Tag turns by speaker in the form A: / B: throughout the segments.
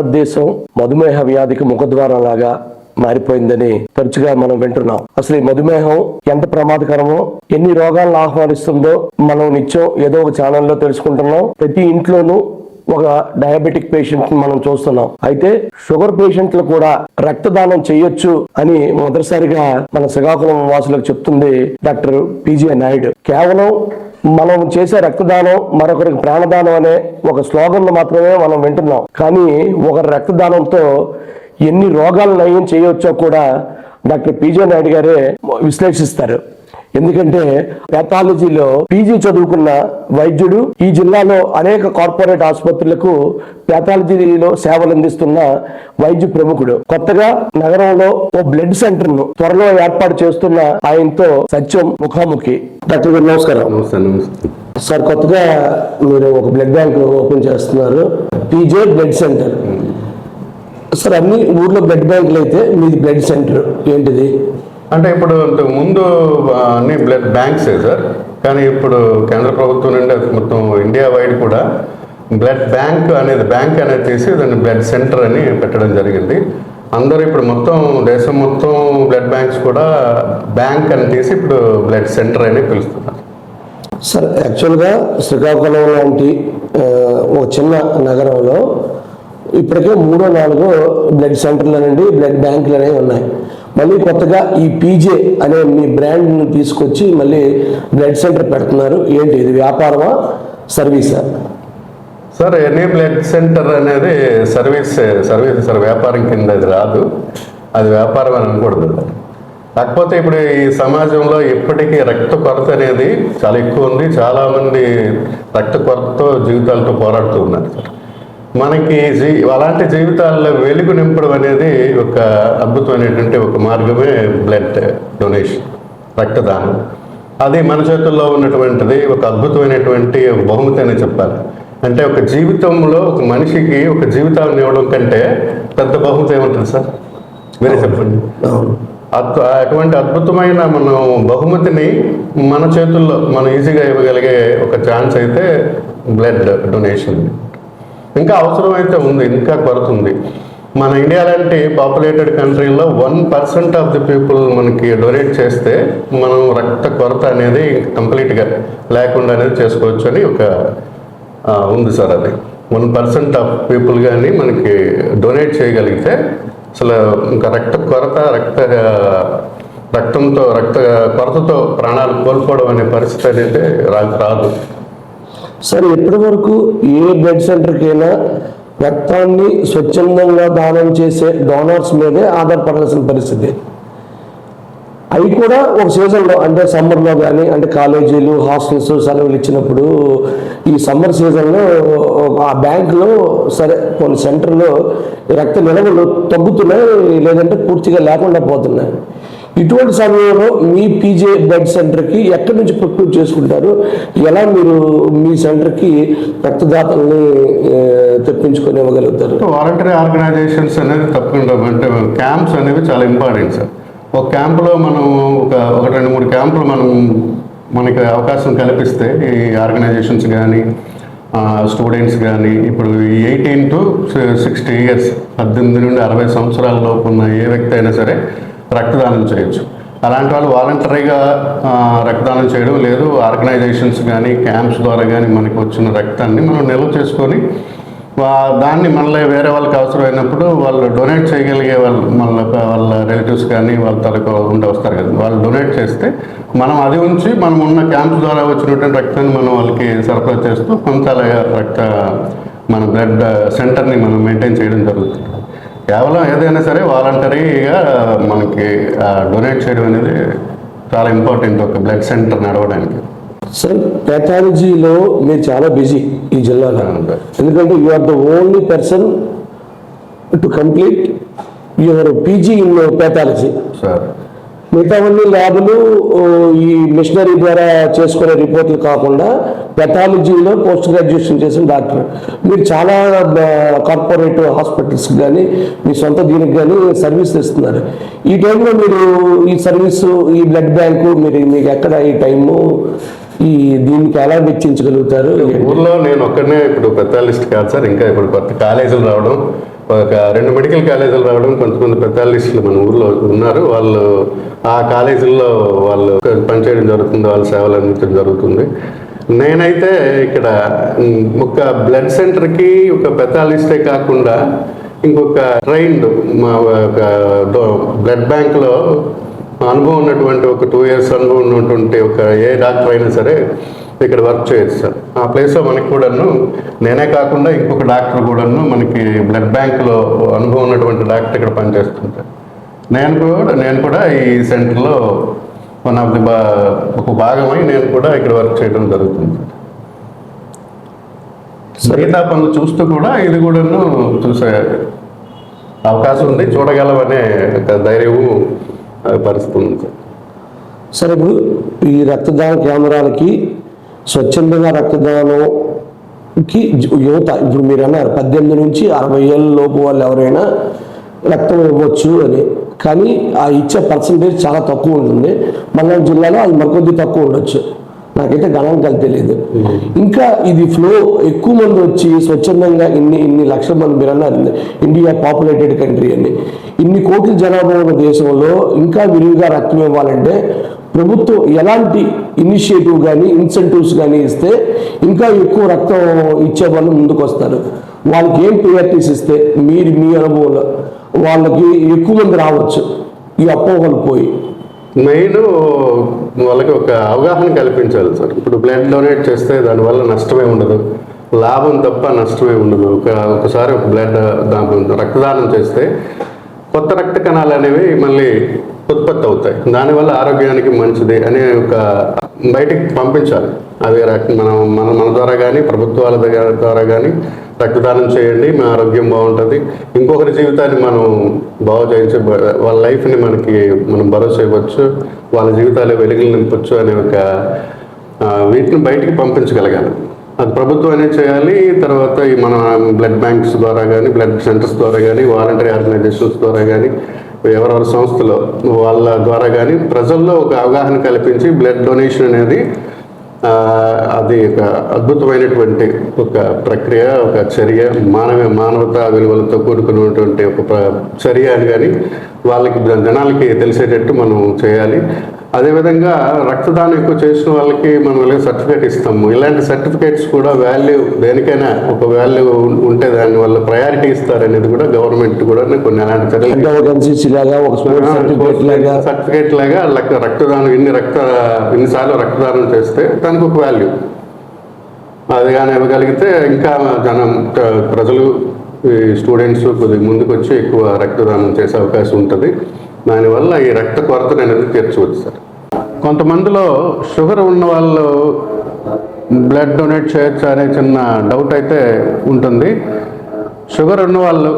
A: భారతదేశం మధుమేహ వ్యాధికి ముఖద్వారం లాగా మారిపోయిందని తరచుగా మనం వింటున్నాం. అసలు ఈ మధుమేహం ఎంత ప్రమాదకరమో, ఎన్ని రోగాలను ఆహ్వానిస్తుందో మనం నిత్యం ఏదో ఒక ఛానల్లో తెలుసుకుంటున్నాం. ప్రతి ఇంట్లోనూ ఒక డయాబెటిక్ పేషెంట్ మనం చూస్తున్నాం. అయితే షుగర్ పేషెంట్లు కూడా రక్తదానం చేయొచ్చు అని మొదటిసారిగా మన శ్రీకాకుళం వాసులకు చెప్తుంది డాక్టర్ పిజే నాయుడు. కేవలం మనం చేసే రక్తదానం మరొకరికి ప్రాణదానం అనే ఒక స్లోగన్ మాత్రమే మనం వింటున్నాం. కానీ ఒకరి రక్తదానంతో ఎన్ని రోగాలు నయం చేయవచ్చో కూడా డాక్టర్ పిజే నాయుడు గారే విశ్లేషిస్తారు. ఎందుకంటే పెథాలజీలో పీజీ చదువుకున్న వైద్యుడు, ఈ జిల్లాలో అనేక కార్పొరేట్ ఆసుపత్రులకు పెథాలజీలో సేవలు అందిస్తున్న వైద్య ప్రముఖుడు. కొత్తగా నగరంలో ఓ బ్లడ్ సెంటర్ ను త్వరలో ఏర్పాటు చేస్తున్న ఆయనతో సత్యం ముఖాముఖి. డాక్టర్ గారు నమస్కారం. సార్, కొత్తగా మీరు ఒక బ్లడ్ బ్యాంక్ ఓపెన్ చేస్తున్నారు, పీజే బ్లడ్ సెంటర్. సార్, అన్ని ఊర్లో బ్లడ్ బ్యాంకులు అయితే మీది బ్లడ్ సెంటర్ ఏంటిది?
B: అంటే ఇప్పుడు ముందు అన్ని బ్లడ్ బ్యాంక్సే సార్, కానీ ఇప్పుడు కేంద్ర ప్రభుత్వం నుండి మొత్తం ఇండియా వైడ్ కూడా బ్లడ్ బ్యాంక్ అనేది తీసి దాన్ని బ్లడ్ సెంటర్ అని పెట్టడం జరిగింది. అందరూ ఇప్పుడు మొత్తం దేశం మొత్తం బ్లడ్ బ్యాంక్స్ కూడా బ్యాంక్ అని తీసి ఇప్పుడు బ్లడ్ సెంటర్ అని పిలుస్తున్నారు.
A: సార్, యాక్చువల్గా శ్రీకాకుళం లాంటి ఒక చిన్న నగరంలో ఇప్పటికే 3-4 బ్లడ్ సెంటర్లు అనండి, బ్లడ్ బ్యాంకులు అనేవి ఉన్నాయి. మళ్ళీ కొత్తగా ఈ పీజే అనే మీ బ్రాండ్ను తీసుకొచ్చి మళ్ళీ బ్లడ్ సెంటర్ పెడుతున్నారు. ఏంటి ఇది, వ్యాపారమా సర్వీసా?
B: సార్, ఎనీ బ్లడ్ సెంటర్ అనేది సర్వీస్ సార్, వ్యాపారం కింద అది రాదు. అది వ్యాపారం అని అనకూడదు. కాకపోతే ఇప్పుడు ఈ సమాజంలో ఇప్పటికీ రక్త కొరత అనేది చాలా ఎక్కువ ఉంది. చాలామంది రక్త కొరతతో జీవితాలతో పోరాడుతూ ఉన్నారు సార్. మనకి అలాంటి జీవితాల్లో వెలుగు నింపడం అనేది ఒక అద్భుతమైనటువంటి ఒక మార్గమే బ్లడ్ డొనేషన్, రక్తదానం. అది మన చేతుల్లో ఉన్నటువంటిది ఒక అద్భుతమైనటువంటి బహుమతి అని చెప్పాలి. అంటే ఒక జీవితంలో ఒక మనిషికి ఒక జీవితాన్ని ఇవ్వడం కంటే పెద్ద బహుమతి ఏముంటుంది సార్? మీరే చెప్పండి. అటువంటి అద్భుతమైన మనం బహుమతిని మన చేతుల్లో మనం ఈజీగా ఇవ్వగలిగే ఒక ఛాన్స్ అయితే బ్లడ్ డొనేషన్. ఇంకా అవసరం అయితే ఉంది, ఇంకా కొరత ఉంది. మన ఇండియా లాంటి పాపులేటెడ్ కంట్రీలో 1% ఆఫ్ ది పీపుల్ మనకి డొనేట్ చేస్తే మనం రక్త కొరత అనేది కంప్లీట్గా లేకుండా అనేది చేసుకోవచ్చు అని ఒక ఉంది సార్. అది 1% ఆఫ్ పీపుల్ కానీ మనకి డొనేట్ చేయగలిగితే అసలు ఇంకా రక్త కొరతతో ప్రాణాలు కోల్పోవడం అనే పరిస్థితి అనేది రాదు.
A: సార్, ఇప్పటి వరకు ఏ బ్లడ్ సెంటర్కైనా రక్తాన్ని స్వచ్ఛందంగా దానం చేసే డోనర్స్ మీదే ఆధారపడాల్సిన పరిస్థితి. అవి కూడా ఒక సీజన్లో, అంటే సమ్మర్లో కానీ, అంటే కాలేజీలు హాస్టల్స్ సెలవులు ఇచ్చినప్పుడు ఈ సమ్మర్ సీజన్లో ఆ బ్యాంకులో సరే కొన్ని సెంటర్లో రక్త నిల్వలు తగ్గుతున్నాయి, లేదంటే పూర్తిగా లేకుండా పోతున్నాయి. ఇటువంటి సమయంలో మీ పీజే బ్లడ్ సెంటర్కి ఎక్కడి నుంచి ప్రొక్యూర్ చేసుకుంటారు? ఎలా మీరు మీ సెంటర్కి రక్తదాతల్ని తెప్పించుకొని ఇవ్వగలుగుతారు?
B: వాలంటరీ ఆర్గనైజేషన్స్ అనేది తప్పకుండా, అంటే క్యాంప్స్ అనేవి చాలా ఇంపార్టెంట్ సార్. ఒక క్యాంపులో మనం ఒక 2-3 క్యాంపులు మనకి అవకాశం కల్పిస్తే ఈ ఆర్గనైజేషన్స్ కానీ స్టూడెంట్స్ కానీ, ఇప్పుడు 18 to 60 years 18 నుండి 60 సంవత్సరాల లోపు ఉన్న ఏ వ్యక్తి అయినా సరే రక్తదానం చేయొచ్చు. అలాంటి వాళ్ళు వాలంటరీగా రక్తదానం చేయడం లేదు. ఆర్గనైజేషన్స్ కానీ క్యాంప్స్ ద్వారా కానీ మనకి వచ్చిన రక్తాన్ని మనం నిల్వ చేసుకొని దాన్ని మళ్ళీ వేరే వాళ్ళకి అవసరమైనప్పుడు వాళ్ళు డొనేట్ చేయగలిగే వాళ్ళ రిలేటివ్స్ కానీ వాళ్ళ తరకు ఉండి వస్తారు కదా, వాళ్ళు డొనేట్ చేస్తే మనం అది ఉంచి మనం ఉన్న క్యాంప్స్ ద్వారా వచ్చినటువంటి రక్తాన్ని మనం వాళ్ళకి సరఫరా చేస్తూ కొంత మన బ్లడ్ సెంటర్ని మనం మెయింటైన్ చేయడం జరుగుతుంది. కేవలం ఏదైనా సరే వాలంటరీగా మనకి డొనేట్ చేయడం అనేది చాలా ఇంపార్టెంట్ ఒక బ్లడ్ సెంటర్ నడవడానికి.
A: సార్, పెథాలజీలో మీరు చాలా బిజీ ఈ జిల్లాలో, ఎందుకంటే you are the only person to complete your PG in pathology.
B: Sir,
A: మిగతావన్నీ ల్యాబులు ఈ మిషనరీ ద్వారా చేసుకునే రిపోర్ట్లు కాకుండా పెథాలజీలో పోస్ట్ గ్రాడ్యుయేషన్ చేసిన డాక్టర్. మీరు చాలా కార్పొరేట్ హాస్పిటల్స్కి కానీ మీ సొంత దీనికి కానీ సర్వీస్ ఇస్తున్నారు. ఈ టైంలో మీరు ఈ సర్వీసు, ఈ బ్లడ్ బ్యాంకు మీకు ఎక్కడ ఈ టైము దీనికి ఎలా వెచ్చించగలుగుతారు?
B: ఊర్లో నేను ఒక్కడనే ఇప్పుడు పెథాలిస్ట్ కాదు సార్. ఇంకా ఇప్పుడు కొత్త కాలేజీలు రావడం, ఒక 2 మెడికల్ కాలేజీలు రావడం, కొంతమంది స్పెషలిస్టులు మన ఊర్లో ఉన్నారు, వాళ్ళు ఆ కాలేజీల్లో వాళ్ళు పనిచేయడం జరుగుతుంది, వాళ్ళ సేవలు అందించడం జరుగుతుంది. నేనైతే ఇక్కడ ఒక బ్లడ్ సెంటర్కి ఒక స్పెషలిస్టే కాకుండా ఇంకొక ట్రైన్డ్ బ్లడ్ బ్యాంక్లో అనుభవం ఉన్నటువంటి ఒక 2 years అనుభవం ఉన్నటువంటి ఒక ఏ డాక్టర్ అయినా సరే ఇక్కడ వర్క్ చేయొచ్చు సార్. ఆ ప్లేస్లో మనకి కూడాను నేనే కాకుండా ఇంకొక డాక్టర్ కూడాను మనకి బ్లడ్ బ్యాంక్లో అనుభవం ఉన్నటువంటి డాక్టర్ ఇక్కడ పనిచేస్తుంటారు. నేను కూడా ఈ సెంటర్లో వన్ ఆఫ్ ది ఒక భాగమై నేను కూడా ఇక్కడ వర్క్ చేయడం జరుగుతుంది. మిగతా పనులు చూస్తూ కూడా ఇది కూడాను చూసే అవకాశం ఉంది, చూడగలమనే ఒక ధైర్యము పరిస్థితి ఉంది సార్.
A: సరే, ఇప్పుడు ఈ రక్తదాన కేంద్రాలకి స్వచ్ఛందంగా రక్తదానంకి యువత, ఇప్పుడు మీరు అన్నారు 18 నుంచి 60 ఏళ్ళ లోపు వాళ్ళు ఎవరైనా రక్తం ఇవ్వచ్చు అని, కానీ ఆ ఇచ్చే పర్సంటేజ్ చాలా తక్కువ ఉంటుంది. మంగళం జిల్లాలో అది మరికొద్ది తక్కువ ఉండొచ్చు, నాకైతే గణాంకాలు తెలియదు. ఇంకా ఇది ఫ్లో ఎక్కువ మంది వచ్చి స్వచ్ఛందంగా ఇన్ని లక్షల మంది, మీరు అన్నారు ఇండియా పాపులేటెడ్ కంట్రీ అని, ఇన్ని కోట్ల జనాభా ఉన్న దేశంలో ఇంకా విరివిగా రక్తం ఇవ్వాలంటే ప్రభుత్వం ఎలాంటి ఇనిషియేటివ్ కానీ ఇన్సెంటివ్స్ కానీ ఇస్తే ఇంకా ఎక్కువ రక్తం ఇచ్చే వాళ్ళు ముందుకు వస్తారు? వాళ్ళకి ఏం ప్రియారిటీస్ ఇస్తే మీరు మీ అనుభవంలో వాళ్ళకి ఎక్కువ మంది రావచ్చు, ఈ అపోహలు పోయి?
B: మెయిన్ వాళ్ళకి ఒక అవగాహన కల్పించాలి సార్. ఇప్పుడు బ్లడ్ డొనేట్ చేస్తే దానివల్ల నష్టమే ఉండదు, లాభం తప్ప నష్టమే ఉండదు. ఒకసారి ఒక బ్లడ్ రక్తదానం చేస్తే కొత్త రక్త కణాలు అనేవి మళ్ళీ ఉత్పత్తి అవుతాయి, దానివల్ల ఆరోగ్యానికి మంచిది అనే ఒక బయటికి పంపించాలి. అవి మన ద్వారా కానీ ప్రభుత్వాల ద్వారా కానీ రక్తదానం చేయండి, మీ ఆరోగ్యం బాగుంటుంది, ఇంకొకరి జీవితాన్ని మనం బాగు చేయించే, వాళ్ళ లైఫ్ని మనం భరోసా ఇవ్వచ్చు, వాళ్ళ జీవితాలు వెలుగులు నింపొచ్చు అనే ఒక వీటిని బయటికి పంపించగలగాలి. అది ప్రభుత్వం అనేది చేయాలి. తర్వాత ఈ మన బ్లడ్ బ్యాంక్స్ ద్వారా కానీ, బ్లడ్ సెంటర్స్ ద్వారా కానీ, వాలంటరీ ఆర్గనైజేషన్స్ ద్వారా కానీ, ఎవరెవరి సంస్థలో వాళ్ళ ద్వారా కానీ ప్రజల్లో ఒక అవగాహన కల్పించి బ్లడ్ డొనేషన్ అనేది అది ఒక అద్భుతమైనటువంటి ఒక ప్రక్రియ, ఒక చర్య, మానవతా విలువలతో కూడుకున్నటువంటి ఒక చర్య అని కానీ వాళ్ళకి జనాలకి తెలిసేటట్టు మనం చేయాలి. అదేవిధంగా రక్తదానం ఎక్కువ చేసిన వాళ్ళకి మనం సర్టిఫికేట్ ఇస్తాము. ఇలాంటి సర్టిఫికేట్స్ కూడా వాల్యూ, దేనికైనా ఒక వాల్యూ ఉంటే దాని వల్ల ప్రయారిటీ ఇస్తారనేది కూడా గవర్నమెంట్ కూడా కొన్ని అలాంటి సర్టిఫికేట్ లాగా రక్తదానం ఇన్నిసార్లు రక్తదానం చేస్తే దానికి ఒక వాల్యూ అది కానీ ఇవ్వగలిగితే ఇంకా ప్రజలు స్టూడెంట్స్ కొద్దిగా ముందుకు వచ్చి ఎక్కువ రక్తదానం చేసే అవకాశం ఉంటుంది. దానివల్ల ఈ రక్త కొరతను అనేది తీర్చవచ్చు సార్. కొంతమందిలో షుగర్ ఉన్న వాళ్ళు బ్లడ్ డొనేట్ చేయొచ్చు అనే చిన్న డౌట్ అయితే ఉంటుంది. షుగర్ ఉన్న వాళ్ళు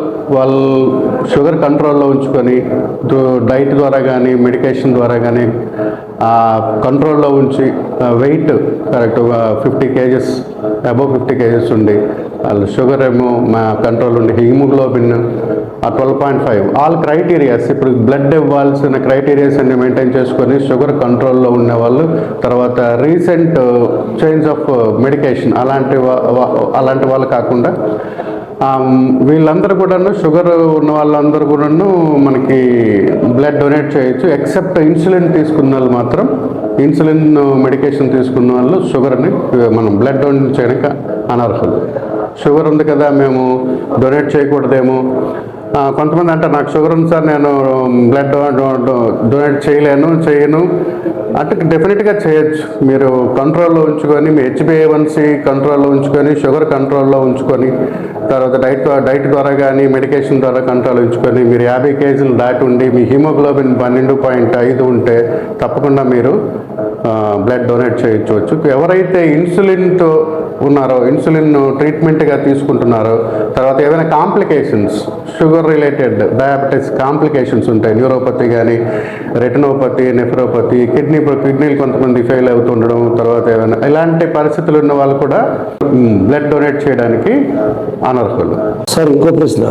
B: షుగర్ కంట్రోల్లో ఉంచుకొని డైట్ ద్వారా కానీ మెడికేషన్ ద్వారా కానీ కంట్రోల్లో ఉంచి weight correct 50 kgs above 50 kgs ఉండి వాళ్ళు షుగర్ ఏమో కంట్రోల్ ఉండి హిమోగ్లోబిన్ 12.5 ఆల్ క్రైటీరియాస్, ఇప్పుడు బ్లడ్ ఇవ్వాల్సిన క్రైటీరియాస్ అన్ని మెయింటైన్ చేసుకొని షుగర్ కంట్రోల్లో ఉన్న వాళ్ళు, తర్వాత రీసెంట్ చేంజ్ ఆఫ్ మెడికేషన్ అలాంటి వాళ్ళు కాకుండా వీళ్ళందరూ కూడాను షుగర్ ఉన్న వాళ్ళందరూ కూడాను మనకి బ్లడ్ డొనేట్ చేయొచ్చు. ఎక్సెప్ట్ ఇన్సులిన్ తీసుకున్న వాళ్ళు మాత్రం, ఇన్సులిన్ మెడికేషన్ తీసుకున్న వాళ్ళు షుగర్ని మనం బ్లడ్ డొనేట్ చేయడానికి అనర్హులు. షుగర్ ఉంది కదా మేము డొనేట్ చేయకూడదేమో, కొంతమంది అంటారు నాకు షుగర్ ఉంది సార్ నేను బ్లడ్ డొనేట్ చేయను అంటే డెఫినెట్గా చేయొచ్చు. మీరు కంట్రోల్లో ఉంచుకొని, మీ HbA1c కంట్రోల్లో ఉంచుకొని, షుగర్ కంట్రోల్లో ఉంచుకొని, తర్వాత డైట్ ద్వారా కానీ మెడికేషన్ ద్వారా కంట్రోల్ ఉంచుకొని, మీరు 50 kgs దాటి ఉండి మీ హిమోగ్లోబిన్ 12.5 ఉంటే తప్పకుండా మీరు బ్లడ్ డొనేట్ చేయొచ్చు. ఎవరైతే ఇన్సులిన్తో ఉన్నారో, ఇన్సులిన్ ట్రీట్మెంట్గా తీసుకుంటున్నారో, తర్వాత ఏదైనా complications sugar related diabetes complications ఉంటాయి, న్యూరోపతి కానీ, రెటినోపతి, నెఫ్రోపతి, కిడ్నీలు కొంతమంది ఫెయిల్ అవుతుండడం, తర్వాత ఏదైనా ఇలాంటి పరిస్థితులు ఉన్న వాళ్ళు కూడా బ్లడ్ డొనేట్ చేయడానికి అనర్హులు.
A: సార్, ఇంకో ప్రశ్న,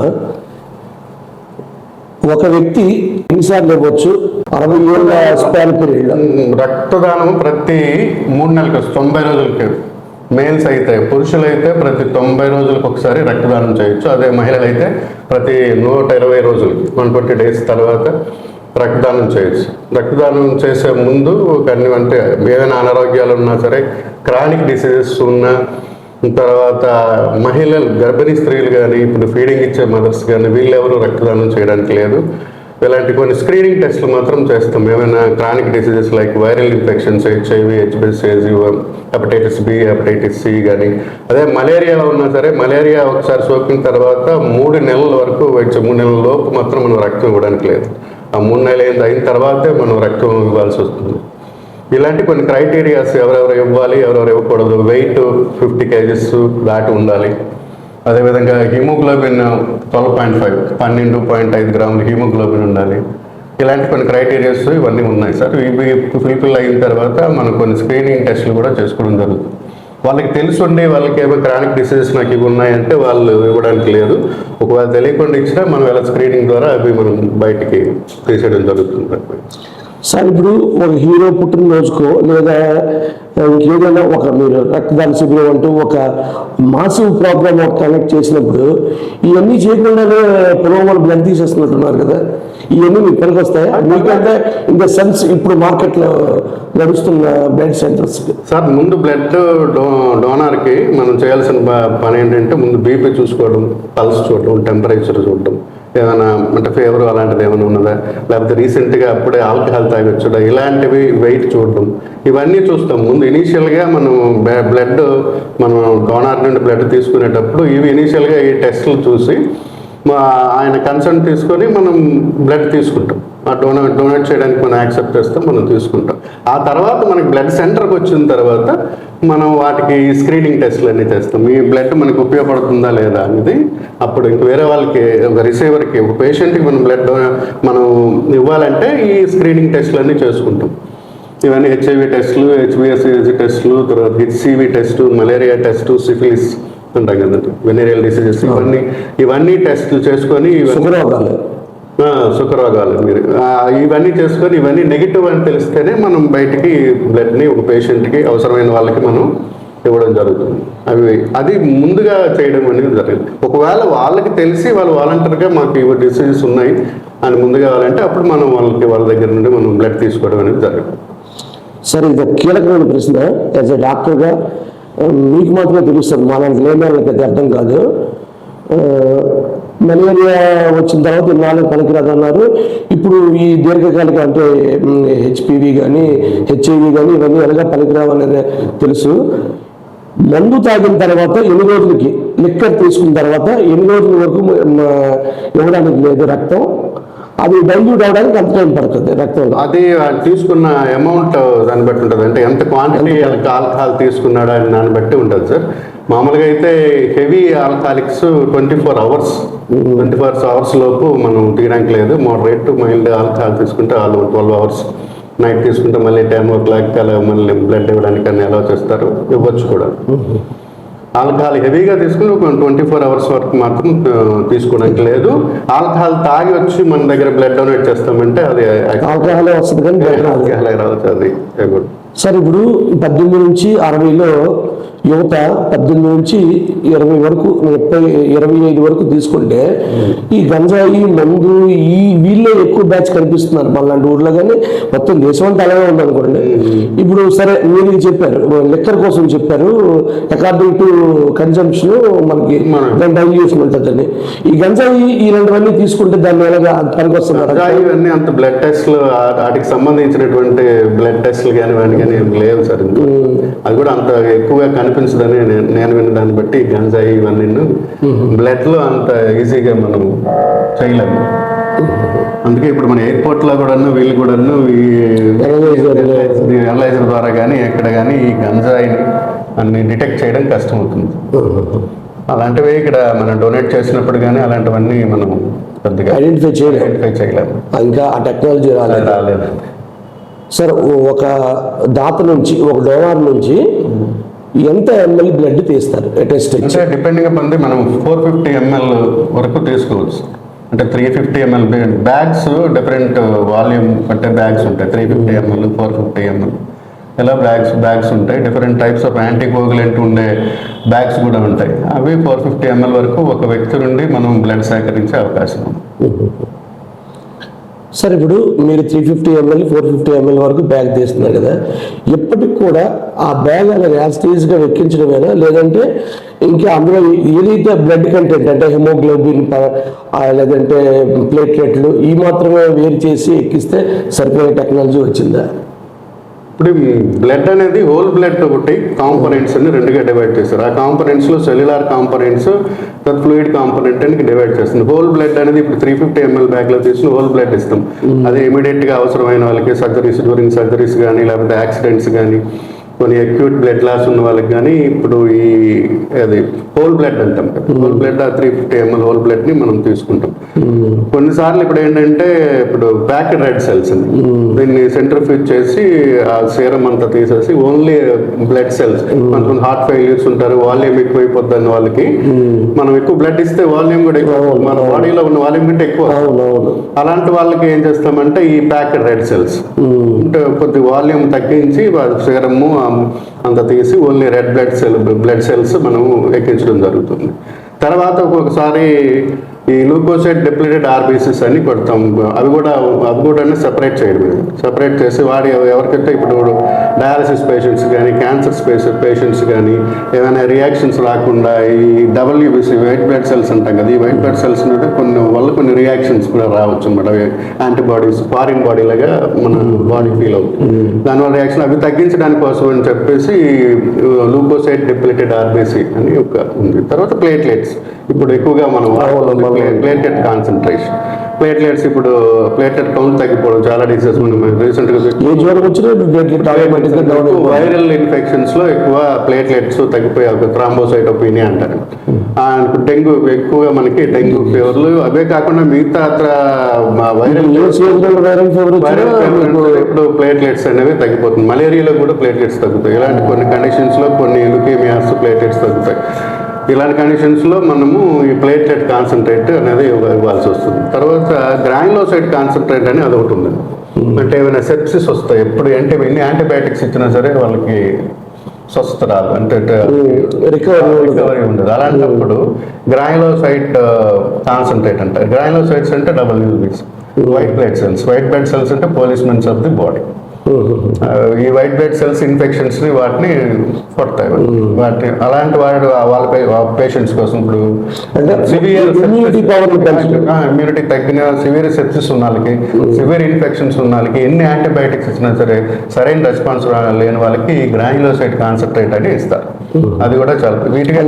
A: ఒక వ్యక్తి ఎన్నిసార్లు ఇవ్వచ్చు 60 ఏళ్ళ స్పాన్ పీరియడ్?
B: రక్తదానం ప్రతి 3 నెలలకు 90 రోజులకి మేల్స్ అయితే, పురుషులైతే ప్రతి 90 రోజులకు ఒకసారి రక్తదానం చేయొచ్చు. అదే మహిళలైతే ప్రతి 120 రోజులకి 120 డేస్ తర్వాత రక్తదానం చేయొచ్చు. రక్తదానం చేసే ముందు కొన్ని అంటే ఏదైనా అనారోగ్యాలు ఉన్నా సరే, క్రానిక్ డిసీజెస్ ఉన్నా, తర్వాత మహిళలు గర్భిణీ స్త్రీలు కానీ, ఇప్పుడు ఫీడింగ్ ఇచ్చే మదర్స్ కానీ వీళ్ళెవరూ రక్తదానం చేయడానికి లేదు. ఇలాంటి కొన్ని స్క్రీనింగ్ టెస్ట్లు మాత్రం చేస్తాం. ఏమైనా chronic diseases like viral infections, HIV, HBCS, hepatitis B, hepatitis C కానీ, అదే మలేరియా ఉన్నా సరే, మలేరియా ఒకసారి సోకిన తర్వాత 3 నెలల వరకు 3 నెలల లోపు మాత్రం మనం రక్తం ఇవ్వడానికి లేదు. ఆ 3 నెలలు అయిన తర్వాతే మనం రక్తం ఇవ్వాల్సి వస్తుంది. ఇలాంటి కొన్ని క్రైటీరియాస్ ఎవరెవరు ఇవ్వాలి, ఎవరెవరు ఇవ్వకూడదు. వెయిట్ 50 kgs దాటి ఉండాలి. అదేవిధంగా హిమోగ్లోబిన్ 12.5 12.5 గ్రాములు హిమోగ్లోబిన్ ఉండాలి. ఇలాంటి కొన్ని క్రైటీరియాస్ ఇవన్నీ ఉన్నాయి సార్. ఇవి ఫుల్ఫిల్ అయిన తర్వాత మనం కొన్ని స్క్రీనింగ్ టెస్టులు కూడా చేసుకోవడం జరుగుతుంది. వాళ్ళకి తెలుసుండి వాళ్ళకి ఏమో క్రానిక్ డిసీజెస్ నాకు ఇవి ఉన్నాయంటే వాళ్ళు ఇవ్వడానికి లేదు. ఒకవేళ తెలియకుండా ఇచ్చినా మనం ఎలా స్క్రీనింగ్ ద్వారా అవి మనం బయటికి తీసేయడం జరుగుతుంది.
A: సార్ ఇప్పుడు ఒక హీరో పుట్టినరోజుకో లేదా ఇంకేదైనా ఒక మీరు రక్తదాన శిబిరం అంటూ ఒక మాసివ్ ప్రోగ్రామ్ కనెక్ట్ చేసినప్పుడు ఇవన్నీ చేయకుండానే పొలం బ్లడ్ తీసేస్తున్నట్టున్నారు కదా, ఇవన్నీ మీకు పనికి వస్తాయా? మీకంటే ఇంకా సెన్స్ ఇప్పుడు మార్కెట్లో నడుస్తున్న బ్లడ్ సెంటర్స్
B: సార్, ముందు బ్లడ్ డోనర్కి మనం చేయాల్సిన పని ఏంటంటే ముందు బీపీ చూసుకోవడం, పల్స్ చూడడం, టెంపరేచర్ చూడడం, ఏమైనా అంటే ఫీవర్ అలాంటిది ఏమైనా ఉన్నదా, లేకపోతే రీసెంట్గా అప్పుడే ఆల్కహాల్ తాగొచ్చుడా, ఇలాంటివి వెయిట్ చూడడం, ఇవన్నీ చూస్తాం. ముందు ఇనీషియల్గా మనం బ్లడ్ మనం డోనార్ నుండి బ్లడ్ తీసుకునేటప్పుడు ఇవి ఇనీషియల్గా ఈ టెస్టులు చూసి ఆయన కన్సర్న్ తీసుకొని మనం బ్లడ్ తీసుకుంటాం. ఆ డొనేట్ చేయడానికి మనం యాక్సెప్ట్ చేస్తాం, మనం తీసుకుంటాం. ఆ తర్వాత మనకి బ్లడ్ సెంటర్కి వచ్చిన తర్వాత మనం వాటికి స్క్రీనింగ్ టెస్ట్లు అన్నీ చేస్తాం. ఈ బ్లడ్ మనకు ఉపయోగపడుతుందా లేదా అనేది అప్పుడు ఇంక వేరే వాళ్ళకి, ఒక రిసీవర్కి, ఒక పేషెంట్కి మనం బ్లడ్ మనం ఇవ్వాలంటే ఈ స్క్రీనింగ్ టెస్ట్లు అన్నీ చేసుకుంటాం. ఇవన్నీ హెచ్ఐవి టెస్టులు, హెచ్బిఎస్సి టెస్టులు, తర్వాత HCV test, malaria test, syphilis ఉంటాయి కదండి, వెనీరియల్ డిసీజెస్, ఇవన్నీ టెస్టులు చేసుకొని శుక్రరోగాలు మీరు ఇవన్నీ చేసుకొని ఇవన్నీ నెగిటివ్ అని తెలిస్తేనే మనం బయటికి బ్లడ్ని ఒక పేషెంట్కి అవసరమైన వాళ్ళకి మనం ఇవ్వడం జరుగుతుంది. అది ముందుగా చేయడం అనేది జరిగింది. ఒకవేళ వాళ్ళకి తెలిసి వాళ్ళు వాలంటీర్గా మాకు ఇవి డిసీజెస్ ఉన్నాయి అని ముందుగా కావాలంటే అప్పుడు మనం వాళ్ళ దగ్గర నుండి మనం బ్లడ్ తీసుకోవడం అనేది జరుగుతుంది.
A: సరే, ఇది కీలకమైన ప్రశ్న. యాజ్ ఎ డాక్టర్గా మీకు మాత్రమే తెలుస్తుంది, మా లాంటి లేమేళ్ళకి అది అర్థం కాదు. మలేరియా వచ్చిన తర్వాత ఇన్నాళ్ళు పనికిరాదన్నారు. ఇప్పుడు ఈ దీర్ఘకాలిక అంటే హెచ్పివి కానీ హెచ్ఐవి కానీ ఇవన్నీ ఎలాగా పనికిరావు అనేది తెలుసు. మందు తాగిన తర్వాత ఎన్ని రోజులకి, లిక్కర్ తీసుకున్న తర్వాత ఎన్ని రోజుల వరకు ఇవ్వడానికి లేదు రక్తం, అది డైల్యూట్ అవడానికి ఎంత టైం పడుతుంది రక్తంలో?
B: అది తీసుకున్న అమౌంట్ దాన్ని బట్టి ఉంటుంది. అంటే ఎంత క్వాంటిటీ ఆల్కహాల్ తీసుకున్నాడా అని దాన్ని బట్టి ఉంటుంది సార్. మామూలుగా అయితే హెవీ ఆల్కహాలిక్స్ 24 అవర్స్ లోపు మనం తీయడానికి లేదు. మోడరేట్ మైల్డ్ ఆల్కహాల్ తీసుకుంటే 12 అవర్స్, నైట్ తీసుకుంటే మళ్ళీ 10 o'clock అలా మళ్ళీ బ్లడ్ ఇవ్వడానికి అని అలా చేస్తారు, ఇవ్వచ్చు కూడా. ఆల్కహాల్ హెవీగా తీసుకుని 24 అవర్స్ వరకు మాత్రం తీసుకోవడానికి లేదు. ఆల్కహాల్ తాగి వచ్చి మన దగ్గర బ్లడ్ డొనేట్ చేస్తామంటే అది
A: ఆల్కహాల్ వస్తుంది కానీ
B: ఆల్కహాల్ రావచ్చు. అది
A: సార్, ఇప్పుడు 18 నుంచి 60లో యువత 18 నుంచి 20 వరకు 25 వరకు తీసుకుంటే ఈ గంజాయి, మందు, వీళ్ళే ఎక్కువ బ్యాచ్ కనిపిస్తున్నారు మనలాంటి ఊర్లో. కానీ మొత్తం దేశం అంతా అలాగే ఉందనుకోండి. ఇప్పుడు సరే, మీరు చెప్పారు లెక్కర్ కోసం చెప్పారు, అకార్డింగ్ టు కన్జంప్షన్ మనకి డైల్యూషన్ ఉంటుందని. ఈ గంజాయి ఇలాంటివన్నీ తీసుకుంటే దాన్ని ఎలాగా పనికి వస్తున్నారు?
B: ఇవన్నీ అంత బ్లడ్ టెస్ట్లు, వాటికి సంబంధించినటువంటి బ్లడ్ టెస్ట్లు కానీ ఇవన్నీ కానీ లేవు సార్. అది కూడా అంత ఎక్కువగా కనిపించదని నేను విన్న దాన్ని బట్టి గంజాయి ఇవన్నీ బ్లడ్ లో అంత ఈజీగా మనం చేయలేము. అందుకే ఇప్పుడు మన ఎయిర్పోర్ట్ లో కూడా వీళ్ళు కూడా అనలైజర్ ద్వారా కానీ ఎక్కడ కానీ ఈ గంజాయిని అన్ని డిటెక్ట్ చేయడం కష్టం అవుతుంది. అలాంటివి ఇక్కడ మనం డొనేట్ చేసినప్పుడు కానీ అలాంటివన్నీ మనం పెద్దగా ఐడెంటిఫై చేయలేము.
A: ఇంకా ఆ టెక్నాలజీ రాలేదు. సార్, ఒక దాత నుంచి, ఒక డోనార్ నుంచి ఎంత ఎంఎల్ బ్లడ్ తీస్తారు టెస్ట్?
B: అంటే డిపెండింగ్ అపాన్ మనం 450 ml వరకు తీసుకోవచ్చు. అంటే 350 ml బ్యాగ్స్ డిఫరెంట్ వాల్యూమ్ పట్టే బ్యాగ్స్ ఉంటాయి. 350 ml, 450 ml ఇలా బ్యాగ్స్ ఉంటాయి. డిఫరెంట్ టైప్స్ ఆఫ్ యాంటీకోగులెంట్ ఉండే బ్యాగ్స్ కూడా ఉంటాయి. అవి 450 ml వరకు ఒక వ్యక్తి నుండి మనం బ్లడ్ సేకరించే అవకాశం ఉంది.
A: సార్ ఇప్పుడు మీరు 350 ml 450 ml వరకు బ్యాగ్ తీస్తున్నారు కదా, ఎప్పటికి కూడా ఆ బ్యాగ్ అలా యాస్టీజ్గా వెక్కించడమేనా, లేదంటే ఇంకా అందులో ఏదైతే బ్లడ్ కంటెంట్ అంటే హెమోగ్లోబిన్ లేదంటే ప్లేట్లెట్లు ఈ మాత్రమే వేరు చేసి ఎక్కిస్తే సరిపోయే టెక్నాలజీ వచ్చిందా?
B: ఇప్పుడు బ్లడ్ అనేది హోల్ బ్లడ్ ఒకటి కాంపోనెంట్స్ అని రెండుగా డివైడ్ చేస్తారు. ఆ కాంపోనెంట్స్లో సెల్యులార్ కాంపోనెంట్స్, ఫ్లూయిడ్ కాంపోనెంట్ అని డివైడ్ చేస్తుంది. హోల్ బ్లడ్ అనేది ఇప్పుడు 350 ml బ్యాగ్లో తీసుకుని హోల్ బ్లడ్ ఇస్తాం. అది ఇమీడియట్గా అవసరమైన వాళ్ళకి డ్యూరింగ్ సర్జరీస్ కానీ లేకపోతే యాక్సిడెంట్స్ కానీ కొన్ని అక్యూట్ బ్లడ్ లాస్ ఉన్న వాళ్ళకి కానీ ఇప్పుడు అది హోల్ బ్లడ్ అంటాం. Whole blood 350 ml whole blood ని మనం తీసుకుంటాం. కొన్నిసార్లు ఇప్పుడు ఏంటంటే ఇప్పుడు ప్యాక్డ్ రెడ్ సెల్స్ అని దీన్ని సెంట్రిఫ్యూజ్ చేసి ఆ సీరం అంతా తీసేసి ఓన్లీ బ్లడ్ సెల్స్, కొంతమంది హార్ట్ ఫెయిల్యూర్స్ ఉంటారు, వాల్యూమ్ ఎక్కువైపోద్ది అన్న వాళ్ళకి మనం ఎక్కువ బ్లడ్ ఇస్తే వాల్యూమ్ కూడా ఎక్కువ, మన బాడీలో ఉన్న వాల్యూమ్ కంటే ఎక్కువ. అలాంటి వాళ్ళకి ఏం చేస్తామంటే ఈ ప్యాక్డ్ రెడ్ సెల్స్ అంటే కొద్ది వాల్యూమ్ తగ్గించి సీరము అంత తీసి ఓన్లీ రెడ్ బ్లడ్ సెల్స్ మనం ఎక్కించడం జరుగుతుంది. తర్వాత ఒక్కొక్కసారి ఈ లూకోసైట్ డిప్లీటెడ్ ఆర్బీసీస్ అని కొడతాం. అవి కూడా సెపరేట్ చేయడం, సెపరేట్ చేసి వాడి ఎవరికైతే ఇప్పుడు డయాలసిస్ పేషెంట్స్ కానీ క్యాన్సర్ పేషెంట్స్ కానీ ఏమైనా రియాక్షన్స్ రాకుండా ఈ డబ్ల్యూబీసీ వైట్ బ్లడ్ సెల్స్ అంటాం కదా, ఈ వైట్ బ్లడ్ సెల్స్ కొన్ని రియాక్షన్స్ కూడా రావచ్చు అన్నమాట. యాంటీబాడీస్ ఫారిన్ బాడీ లాగా మన బాడీ ఫీల్ అవుతుంది. దానివల్ల రియాక్షన్ అవి తగ్గించడానికి కోసం అని చెప్పేసి లూకోసైట్ డిప్లీటెడ్ ఆర్బీసీ అని ఒక ఉంది. తర్వాత ప్లేట్లెట్స్ ఇప్పుడు ఎక్కువగా మనం ప్లేట్లెట్ కాన్సన్ట్రేషన్, ప్లేట్లెట్స్ ఇప్పుడు ప్లేట్లెట్ కౌంట్ తగ్గిపోవడం చాలా డిసీజెస్ రీసెంట్గా వైరల్ ఇన్ఫెక్షన్స్ లో ఎక్కువ ప్లేట్లెట్స్ తగ్గిపోయే థ్రాంబోసైటోపీనియా అంటారు. డెంగ్యూ ఎక్కువగా మనకి డెంగ్యూ ఫీవర్లు అవే కాకుండా మిగతా వైరల్ ఇప్పుడు ప్లేట్లెట్స్ అనేవి తగ్గిపోతుంది. మలేరియాలో కూడా ప్లేట్లెట్స్ తగ్గుతాయి. ఇలాంటి కొన్ని కండిషన్స్ లో కొన్ని లుకేమియాస్ ప్లేట్లెట్స్ తగ్గుతాయి. ఇలాంటి కండిషన్స్లో మనము ఈ ప్లేట్లెట్ కాన్సన్ట్రేట్ అనేది ఇవ్వాల్సి వస్తుంది. తర్వాత గ్రాన్యులోసైట్ కాన్సన్ట్రేట్ అని అది ఒకటి ఉంది. అంటే ఏమైనా సెప్సిస్ వస్తాయి, ఎప్పుడు అంటే ఎన్ని యాంటీబయాటిక్స్ ఇచ్చినా సరే వాళ్ళకి స్వస్థత రాదు, అంటే రికవరీ ఉండదు. అలాంటప్పుడు గ్రాన్యులోసైట్ కాన్సన్ట్రేట్ అంటారు. గ్రాన్యులోసైట్స్ అంటే WBCs, వైట్ బ్లడ్ సెల్స్ అంటే పోలీస్మెన్స్ ఆఫ్ ది బాడీ. ఈ వైట్ బ్లడ్ సెల్స్ ఇన్ఫెక్షన్స్ ని వాటిని కొడతాయి. వాటి అలాంటి వాళ్ళ పేషెంట్స్ కోసం ఇప్పుడు ఇమ్యూనిటీ తగ్గిన సివియర్ సెప్సిస్ ఉన్న వాళ్ళకి, సివియర్ ఇన్ఫెక్షన్స్ ఉన్న వాళ్ళకి ఎన్ని యాంటీబయాటిక్స్ ఇచ్చినా సరే సరైన రెస్పాన్స్ లేని వాళ్ళకి ఈ గ్రాన్యులోసైట్ కాన్సన్ట్రేట్ అని ఇస్తారు. అది కూడా చాలా వీటికి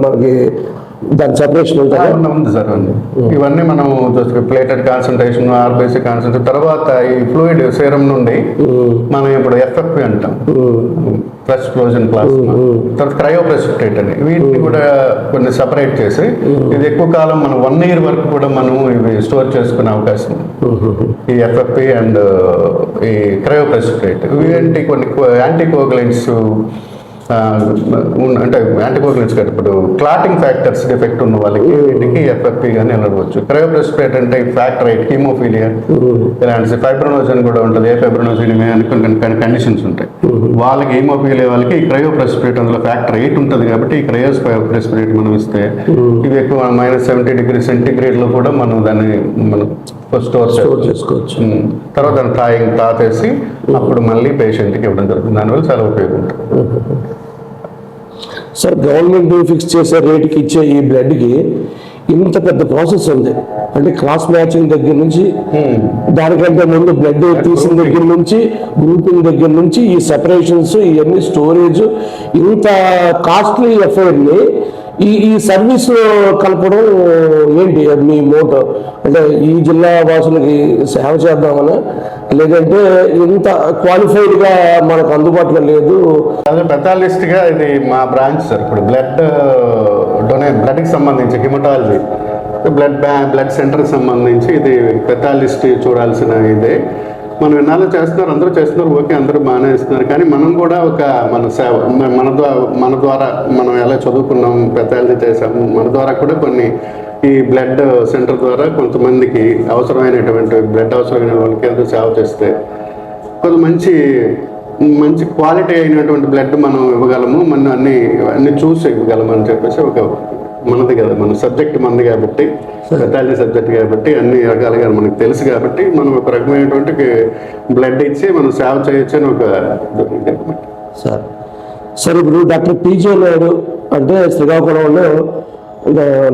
B: మనకి దాని సెపరేషన్ ఉంది సార్. ఇవన్నీ మనం ప్లేటెడ్ కాన్సన్ట్రేషన్, ఆర్బీసీ కాన్సన్ట్రేషన్, తర్వాత ఈ ఫ్లూయిడ్ సీరం నుండి మనం ఇప్పుడు FFP అంటాం, ఫ్రెష్ ఫ్రోజన్ ప్లాస్మా, తర్వాత క్రయోప్రెసిపిటేట్ అని వీటిని కూడా కొన్ని సెపరేట్ చేసి ఇది ఎక్కువ కాలం మనం 1 year వరకు కూడా మనం ఇవి స్టోర్ చేసుకునే అవకాశం ఈ FFP అండ్ ఈ క్రయోప్రెసిపిటేట్. ఇవి కొన్ని యాంటీకోగులెంట్స్ అంటే యాంటీకోగులెంట్స్ కాదు, ఇప్పుడు క్లాటింగ్ ఫ్యాక్టర్స్ డిఫెక్ట్ ఉన్న వాళ్ళకి వీటికి FFP కానీ వెళ్ళవచ్చు. క్రయోప్రెసిపిటేట్ అంటే ఫ్యాక్టర్ 8 హీమోఫీలియా ఇలాంటి ఫైబ్రోనోజన్ కూడా ఉంటుంది, ఫైబ్రోనోజినిమియా అని కొన్ని కండిషన్స్ ఉంటాయి. వాళ్ళకి హీమోఫీలియా వాళ్ళకి ఈ క్రయోప్రెసిపిటేట్ అందులో ఫ్యాక్టర్ 8 ఉంటుంది కాబట్టి ఈ క్రయోప్రెసిపిటేట్ మనం ఇస్తే ఇవి ఎక్కువ -70 degrees సెంటిగ్రేడ్ లో కూడా మనం దాన్ని మనం స్టోర్ చేసుకోవచ్చు. తర్వాత దాన్ని తాపేసి అప్పుడు మళ్ళీ పేషెంట్కి ఇవ్వడం జరుగుతుంది. దానివల్ల చాలా ఉపయోగం ఉంటుంది.
A: సార్, గవర్నమెంట్ ఫిక్స్ చేసే రేటుకి ఇచ్చే ఈ బ్లడ్కి ఇంత పెద్ద ప్రాసెస్ ఉంది. అంటే క్రాస్ మ్యాచింగ్ దగ్గర నుంచి, దానికంటే ముందు బ్లడ్ తీసిన దగ్గర నుంచి, గ్రూపింగ్ దగ్గర నుంచి ఈ సెపరేషన్స్, ఇవన్నీ స్టోరేజ్, ఇంత కాస్ట్లీ ఎఫైర్ని ఈ సర్వీస్ కలపడం ఏంటి మీ మోటో? అంటే ఈ జిల్లా వాసులకి సేవ చేద్దామనా, లేదంటే ఇంత క్వాలిఫైడ్గా మనకు అందుబాటులో లేదు?
B: పెథాలజిస్ట్గా ఇది మా బ్రాంచ్ సార్. ఇప్పుడు బ్లడ్కి సంబంధించి హిమటాలజీ బ్లడ్ సెంటర్కి సంబంధించి ఇది పెథాలజిస్ట్ చూడాల్సిన ఇదే. మనం ఎన్నాళ్ళు చేస్తున్నారు, అందరూ చేస్తున్నారు, ఓకే, అందరూ బాగానే ఇస్తున్నారు. కానీ మనం కూడా ఒక మన ద్వారా మనం ఎలా చదువుకున్నాం, పెథాలజీ చేసాము, మన ద్వారా కూడా కొన్ని ఈ బ్లడ్ సెంటర్ ద్వారా కొంతమందికి అవసరమైనటువంటి బ్లడ్ అవసరమైన వాళ్ళకి ఎంతో సేవ చేస్తే కొంత మంచి మంచి క్వాలిటీ అయినటువంటి బ్లడ్ మనం ఇవ్వగలము, మనం అన్ని చూసి ఇవ్వగలము అని చెప్పేసి ఒక మనది కదా, మన సబ్జెక్ట్ మనది కాబట్టి, పెథాలజీ సబ్జెక్ట్ కాబట్టి అన్ని రకాలుగా మనకు తెలుసు కాబట్టి మనం ఒక రకమైనటువంటి బ్లడ్ ఇచ్చి మనం సేవ చేయొచ్చు అని ఒక
A: సార్ ఇప్పుడు డాక్టర్ పీజే నాయుడు అంటే శ్రీకాకుళంలో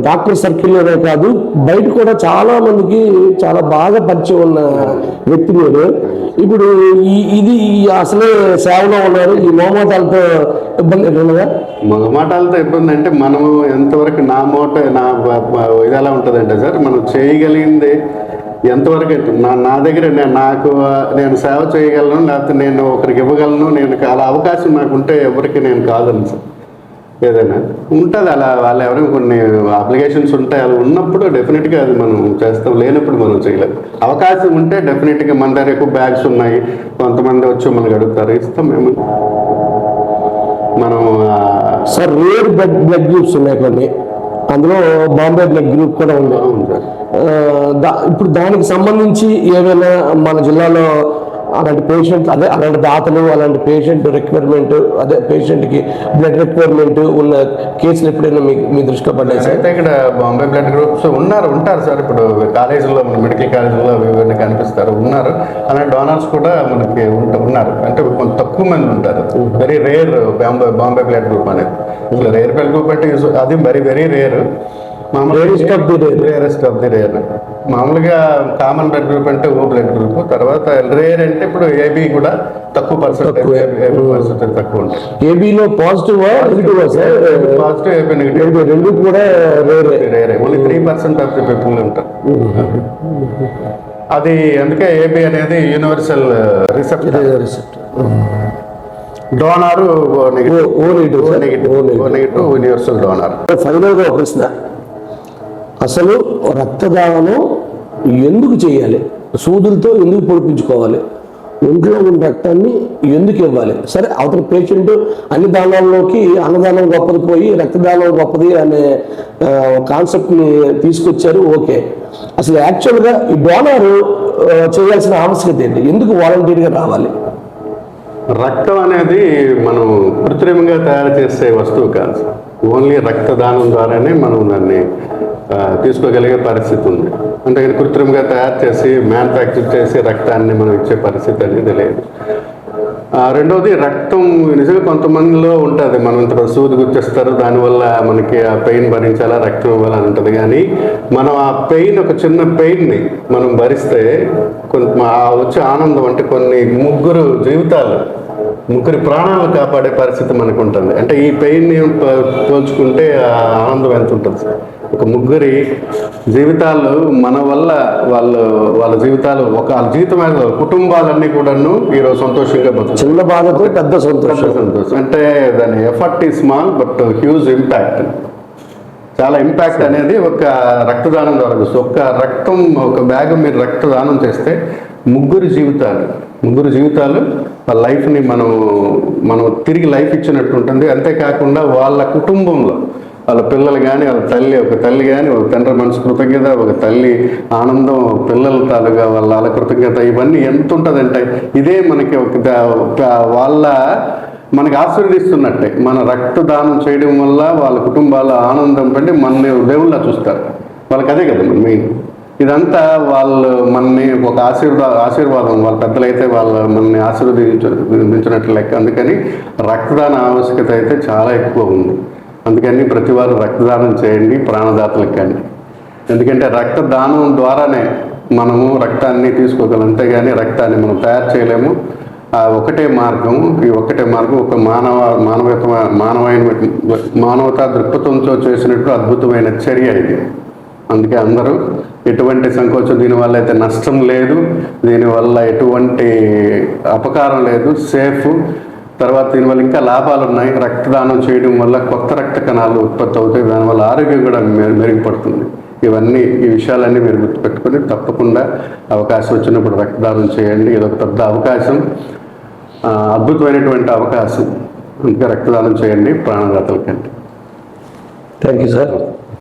A: డాక్టర్ సర్కిల్లోనే కాదు బయట కూడా చాలా మందికి చాలా బాగా పరిచయం ఉన్న వ్యక్తి మీరు. ఇప్పుడు ఇది అసలే సేవలో ఉన్నారు, ఈ మోమాటాలతో ఇబ్బంది ఎట్లున్నదా?
B: మగమాటాలతో ఇబ్బంది అంటే మనము ఎంతవరకు నా ఇది ఎలా ఉంటుందంటే సార్, మనం చేయగలిగింది ఎంతవరకు నా దగ్గర నేను సేవ చేయగలను, లేకపోతే నేను ఒకరికి ఇవ్వగలను, నేను అలా అవకాశం నాకు ఉంటే ఎవరికి నేను కాదని సార్. ఏదైనా ఉంటుంది అలా, వాళ్ళు ఎవరైనా కొన్ని అప్లికేషన్స్ ఉంటాయి, అలా ఉన్నప్పుడు డెఫినెట్గా అది మనం చేస్తాం, లేనప్పుడు మనం చేయలేము. అవకాశం ఉంటే డెఫినెట్గా మన దగ్గర ఎక్కువ బ్యాగ్స్ ఉన్నాయి, కొంతమంది వచ్చి మనకు అడుగుతారు, ఇస్తాం మేము. మనం
A: సార్ రేర్ బ్లడ్ గ్రూప్స్ ఉన్నాయి కొన్ని, అందులో బాంబే బ్లడ్ గ్రూప్ కూడా ఉంది. ఇప్పుడు దానికి సంబంధించి ఏమైనా మన జిల్లాలో అలాంటి పేషెంట్ అలాంటి దాతలు అలాంటి పేషెంట్ రిక్వైర్మెంట్ పేషెంట్కి బ్లడ్ రిక్వైర్మెంట్ ఉన్న కేసులు ఎప్పుడైనా మీ దృష్టిలో పడ్డాయి సార్?
B: అయితే ఇక్కడ బాంబే బ్లడ్ గ్రూప్స్ ఉంటారు సార్. ఇప్పుడు కాలేజీలో మెడికల్ కాలేజీలో ఇవన్నీ కనిపిస్తారు, ఉన్నారు. అలాంటి డోనర్స్ కూడా మనకి ఉన్నారు, అంటే కొంచెం తక్కువ మంది ఉంటారు. Very rare Bombay blood group అనేది. రేర్ బ్లడ్ గ్రూప్ అంటే అది very rare, rarest of the rare. మామూలుగా కామన్ బ్లడ్ గ్రూప్ అంటే ఓ బ్లడ్ గ్రూప్, తర్వాత రేర్ అంటే ఇప్పుడు ఏబీ కూడా తక్కువ పర్సెంటేజ్ తక్కువ ఉంటుంది.
A: ఏబీలో పాజిటివ్
B: పాజిటివ్ ఏబీ నెగిటివ్
A: రెండు కూడా
B: రేరే, ఓన్లీ 3% ఆఫ్ ది పీపుల్ ఉంటారు. అది అందుకే ఏబీ అనేది universal receptor. Donor negative universal donor.
A: ఫైనల్గా ఒక ప్రశ్న, అసలు రక్తదానం ఎందుకు చేయాలి? సూదులతో ఎందుకు పొడిపించుకోవాలి? ఒంట్లో ఉన్న రక్తాన్ని ఎందుకు ఇవ్వాలి? సరే, అవతల పేషెంట్ అన్ని దానాల్లోకి అన్నదానం గొప్పది పోయి రక్తదానం గొప్పది అనే కాన్సెప్ట్ని తీసుకొచ్చారు, ఓకే. అసలు యాక్చువల్గా ఈ డోనర్ చేయాల్సిన ఆవశ్యకత ఏంటి? ఎందుకు వాలంటీర్గా రావాలి?
B: రక్తం అనేది మనం కృత్రిమంగా తయారు చేసే వస్తువు కాదు. ఓన్లీ రక్తదానం ద్వారానే మనం దాన్ని తీసుకోగలిగే పరిస్థితి ఉంది. అంటే కృత్రిమంగా తయారు చేసి మ్యానుఫ్యాక్చర్ చేసి రక్తాన్ని మనం ఇచ్చే పరిస్థితి అనేది లేదు. రెండవది, రక్తం నిజంగా కొంతమందిలో ఉంటుంది, మనం ఇంత సూది గుర్తిస్తారు, దానివల్ల మనకి ఆ పెయిన్ భరించాలా, రక్తం ఇవ్వాలని ఉంటుంది. కానీ మనం ఆ పెయిన్, ఒక చిన్న పెయిన్ని మనం భరిస్తే వచ్చే ఆనందం అంటే ముగ్గురు ప్రాణాలను కాపాడే పరిస్థితి మనకు ఉంటుంది. అంటే ఈ పెయిన్ని పోల్చుకుంటే ఆ ఆనందం ఎంత ఉంటుంది? ఒక ముగ్గురి జీవితాలు మన వల్ల వాళ్ళ జీవితాలు వాళ్ళ జీవితం కుటుంబాలన్నీ కూడాను ఈరోజు సంతోషంగా బతుకుతాయి.
A: చిన్న బాధతో పెద్ద సంతోషం.
B: అంటే దాని ఎఫర్ట్ ఈ స్మాల్ బట్ హ్యూజ్ ఇంపాక్ట్. చాలా ఇంపాక్ట్ అనేది ఒక రక్తదానం ద్వారా ఒక బ్యాగ్ మీరు రక్తదానం చేస్తే ముగ్గురు జీవితాలు వాళ్ళ లైఫ్ని మనం తిరిగి లైఫ్ ఇచ్చినట్టు ఉంటుంది. అంతేకాకుండా వాళ్ళ కుటుంబంలో వాళ్ళ పిల్లలు కానీ, ఒక తల్లి కానీ, ఒక తండ్రి మనసు కృతజ్ఞత, ఒక తల్లి ఆనందం, పిల్లల తాలుగా వాళ్ళ కృతజ్ఞత, ఇవన్నీ ఎంత ఉంటుందంటే ఇదే మనకి మనకి ఆశీర్వదిస్తున్నట్టే. మన రక్తదానం చేయడం వల్ల వాళ్ళ కుటుంబాల ఆనందం కంటే మనని దేవుళ్ళ చూస్తారు. వాళ్ళకి అదే కదా మెయిన్. ఇదంతా మనని ఒక ఆశీర్వాదం, వాళ్ళ పెద్దలైతే మనని ఆశీర్వదించినట్లు లెక్క. అందుకని రక్తదాన ఆవశ్యకత అయితే చాలా ఎక్కువ ఉంది. అందుకని ప్రతి వారు రక్తదానం చేయండి, ప్రాణదాతలకు కానీ. ఎందుకంటే రక్తదానం ద్వారానే మనము రక్తాన్ని తీసుకోగలం, అంతేగాని రక్తాన్ని మనం తయారు చేయలేము. ఒకటే మార్గం ఒక మానవతా దృక్పథంతో చేసినట్టు అద్భుతమైన చర్య ఇది. అందుకే అందరూ ఎటువంటి సంకోచం, దీనివల్ల అయితే నష్టం లేదు, దీనివల్ల ఎటువంటి అపకారం లేదు, సేఫ్. తర్వాత దీనివల్ల ఇంకా లాభాలు ఉన్నాయి. రక్తదానం చేయడం వల్ల కొత్త రక్త కణాలు ఉత్పత్తి అవుతాయి, దానివల్ల ఆరోగ్యం కూడా మెరుగుపడుతుంది. ఈ విషయాలన్నీ మీరు గుర్తుపెట్టుకొని తప్పకుండా అవకాశం వచ్చినప్పుడు రక్తదానం చేయండి. ఇదొక పెద్ద అవకాశం, అద్భుతమైనటువంటి అవకాశం. ఇంకా రక్తదానం చేయండి, ప్రాణదాతలకండి.
A: Thank you sir.